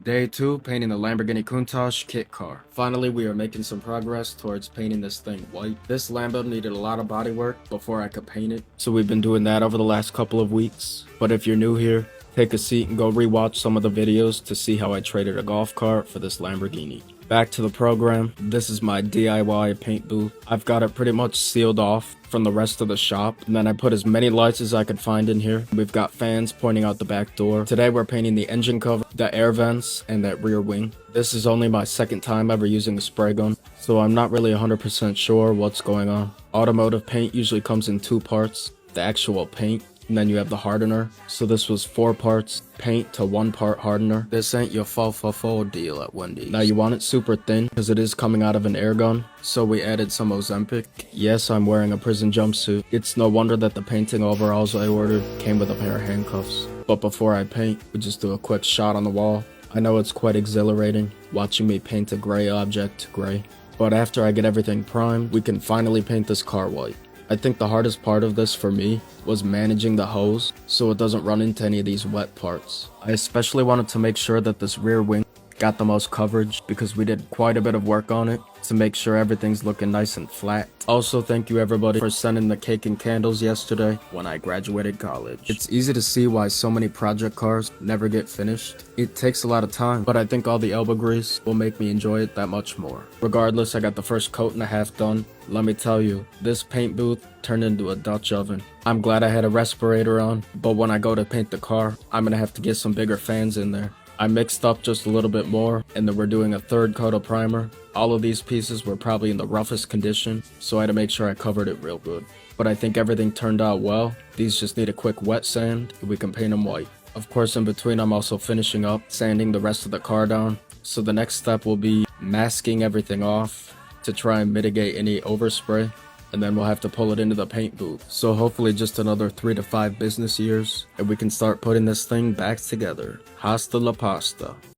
Day 2, painting the Lamborghini Countach kit car. Finally, we are making some progress towards painting this thing white. This Lambo needed a lot of body work before I could paint it, so we've been doing that over the last couple of weeks. But if you're new here, take a seat and go rewatch some of the videos to see how I traded a golf cart for this Lamborghini. Back to the program. This is my DIY paint booth. I've got it pretty much sealed off from the rest of the shop, and then I put as many lights as I could find in here. We've got fans pointing out the back door. Today we're painting the engine cover, the air vents, and that rear wing. This is only my second time ever using a spray gun, so I'm not really 100% sure what's going on. Automotive paint usually comes in two parts, the actual paint, and then you have the hardener. So this was 4 parts paint to 1 part hardener. This ain't your faux deal at Wendy's. Now you want it super thin because it is coming out of an air gun, so we added some Ozempic. Yes, I'm wearing a prison jumpsuit. It's no wonder that the painting overalls I ordered came with a pair of handcuffs. But before I paint, we just do a quick shot on the wall. I know it's quite exhilarating watching me paint a gray object gray. But after I get everything primed, we can finally paint this car white. I think the hardest part of this for me was managing the hose so it doesn't run into any of these wet parts. I especially wanted to make sure that this rear wing got the most coverage because we did quite a bit of work on it to make sure everything's looking nice and flat. Also, thank you everybody for sending the cake and candles yesterday when I graduated college. It's easy to see why so many project cars never get finished. It takes a lot of time, but I think all the elbow grease will make me enjoy it that much more. Regardless, I got the first coat and a half done. Let me tell you, this paint booth turned into a Dutch oven. I'm glad I had a respirator on, but when I go to paint the car, I'm gonna have to get some bigger fans in there. I mixed up just a little bit more, and then we're doing a 3rd coat of primer. All of these pieces were probably in the roughest condition, so I had to make sure I covered it real good. But I think everything turned out well. These just need a quick wet sand, and we can paint them white. Of course, in between, I'm also finishing up, sanding the rest of the car down. So the next step will be masking everything off to try and mitigate any overspray. And then we'll have to pull it into the paint booth. So hopefully just another 3 to 5 business years, and we can start putting this thing back together. Hasta la pasta.